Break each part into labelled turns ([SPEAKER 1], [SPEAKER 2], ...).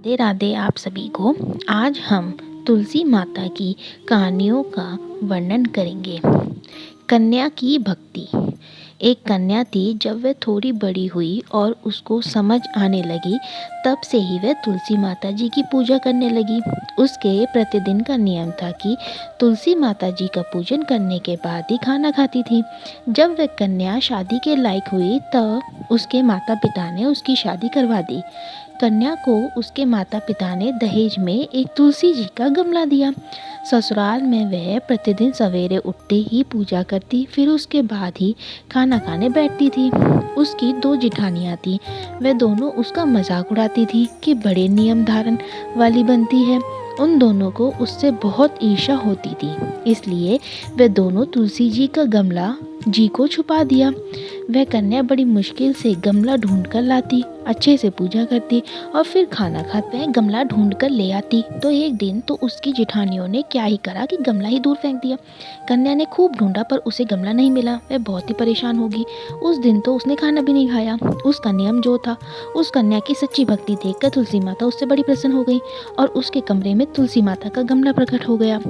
[SPEAKER 1] राधे राधे आप सभी को। आज हम तुलसी माता की कहानियों का वर्णन करेंगे। कन्या की भक्ति। एक कन्या थी। जब वह थोड़ी बड़ी हुई और उसको समझ आने लगी, तब से ही वह तुलसी माता जी की पूजा करने लगी। उसके प्रतिदिन का नियम था कि तुलसी माता जी का पूजन करने के बाद ही खाना खाती थी। जब वह कन्या शादी के लायक हुई, तब उसके माता पिता ने उसकी शादी करवा दी। कन्या को उसके माता पिता ने दहेज में एक तुलसी जी का गमला दिया। ससुराल में वह प्रतिदिन सवेरे उठते ही पूजा करती, फिर उसके बाद ही खाना खाने बैठती थी। उसकी 2 जिठानियाँ थीं। वह दोनों उसका मजाक उड़ाती थी कि बड़े नियम धारण वाली बनती है। उन दोनों को उससे बहुत ईर्ष्या होती थी, इसलिए वे दोनों तुलसी जी का गमला जी को छुपा दिया। वह कन्या बड़ी मुश्किल से गमला ढूंढ कर लाती, अच्छे से पूजा करती और फिर खाना खाते वह गमला ढूंढ कर ले आती। तो एक दिन तो उसकी जिठानियों ने क्या ही करा कि गमला ही दूर फेंक दिया। कन्या ने खूब ढूंढा पर उसे गमला नहीं मिला। वह बहुत ही परेशान होगी। उस दिन तो उसने खाना भी नहीं खाया। उसका नियम जो था, उस कन्या की सच्ची भक्ति देखकर तुलसी माता उससे बड़ी प्रसन्न हो गई और उसके कमरे में तुलसी माता का गमला प्रकट हो गया।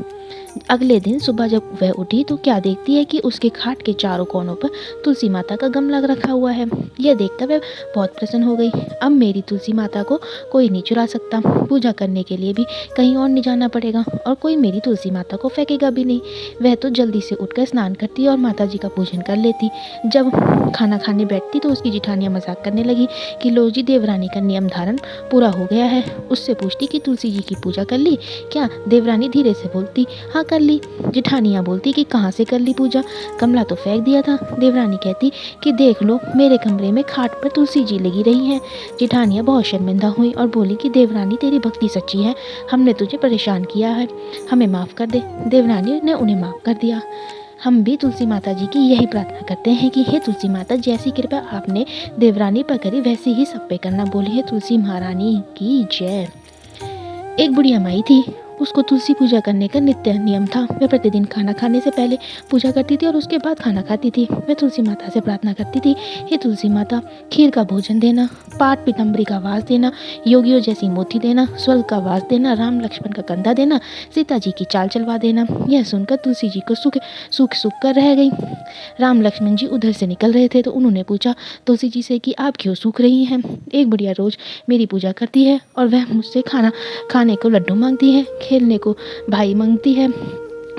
[SPEAKER 1] अगले दिन सुबह जब वह उठी तो क्या देखती है कि उसके खाट के चारों कोनों पर तुलसी माता का गमला रखा हुआ है। यह देखकर वह बहुत प्रसन्न हो गई। अब मेरी तुलसी माता को कोई नहीं चुरा सकता। पूजा करने के लिए भी कहीं और नहीं जाना पड़ेगा और कोई मेरी तुलसी माता को फेंकेगा भी नहीं। वह तो जल्दी से उठकर स्नान करती और माता जी का पूजन कर लेती। जब खाना खाने बैठती तो उसकी जिठानियाँ मजाक करने लगी कि लो जी, देवरानी का नियम धारण पूरा हो गया है। उससे पूछती कि तुलसी जी की पूजा कर ली क्या? देवरानी धीरे से बोलती हाँ कर ली। जिठानियाँ बोलती कि कहाँ से कर ली पूजा, गमला तो फेंक दिया था। देवरानी कहती कि देख लो, मेरे कमरे में खाट पर तुलसी जी लगी रही हैं। जिठानियाँ बहुत शर्मिंदा हुई और बोली कि देवरानी तेरी भक्ति सच्ची है, हमने तुझे परेशान किया है, हमें माफ़ कर दे। देवरानी ने उन्हें माफ़ कर दिया। हम भी तुलसी माता जी की यही प्रार्थना करते हैं कि हे तुलसी माता, जैसी कृपा आपने देवरानी पर करी वैसे ही सब पे करना। बोली है तुलसी महारानी की जय। एक बुढ़िया माई थी। उसको तुलसी पूजा करने का नित्य नियम था। वह प्रतिदिन खाना खाने से पहले पूजा करती थी और उसके बाद खाना खाती थी। वह तुलसी माता से प्रार्थना करती थी, हे तुलसी माता, खीर का भोजन देना, पाट पीताम्बरी का वास देना, योगियों जैसी मोती देना, स्वर्ग का वास देना, राम लक्ष्मण का कंधा देना, सीता जी की चाल चलवा देना। यह सुनकर तुलसी जी को सूख कर रह गई। राम लक्ष्मण जी उधर से निकल रहे थे तो उन्होंने पूछा तुलसी जी से कि आप क्यों सूख रही हैं? एक बुढ़िया रोज मेरी पूजा करती है और वह मुझसे खाने को लड्डू मांगती है, खेलने को भाई मांगती है,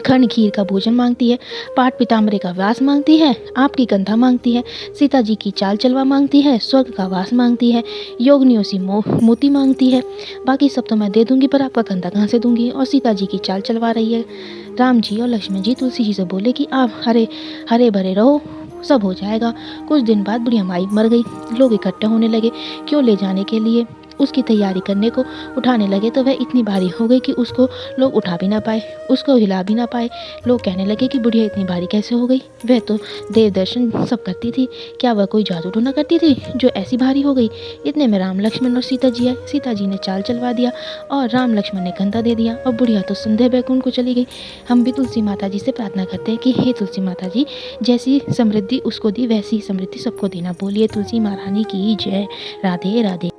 [SPEAKER 1] खंड खीर का भोजन मांगती है, पाट पीताम्बरी का वास मांगती है, आपकी कंधा मांगती है, सीता जी की चाल चलवा मांगती है, स्वर्ग का वास मांगती है, योगनियों सी मोती मांगती है। बाकी सब तो मैं दे दूंगी, पर आपका कंधा कहाँ से दूंगी? और सीता जी की चाल चलवा रही है। राम जी और लक्ष्मण जी तुलसी जी से बोले कि आप हरे भरे रहो, सब हो जाएगा। कुछ दिन बाद बुढ़िया माई मर गई। लोग इकट्ठे होने लगे क्यों ले जाने के लिए। उसकी तैयारी करने को उठाने लगे तो वह इतनी भारी हो गई कि उसको लोग उठा भी ना पाए, उसको हिला भी ना पाए। लोग कहने लगे कि बुढ़िया इतनी भारी कैसे हो गई? वह तो देव दर्शन सब करती थी, क्या वह कोई जादू टोना करती थी जो ऐसी भारी हो गई? इतने में राम लक्ष्मण और सीता जी आए। सीता जी ने चाल चलवा दिया और राम लक्ष्मण ने कंधा दे दिया और बुढ़िया तो संदेह बैकुंठ को चली गई। हम भी तुलसी माता जी से प्रार्थना करते हैं कि हे तुलसी माता जी, जैसी समृद्धि उसको दी वैसी समृद्धि सबको देना। बोलिए तुलसी महारानी की जय। राधे राधे।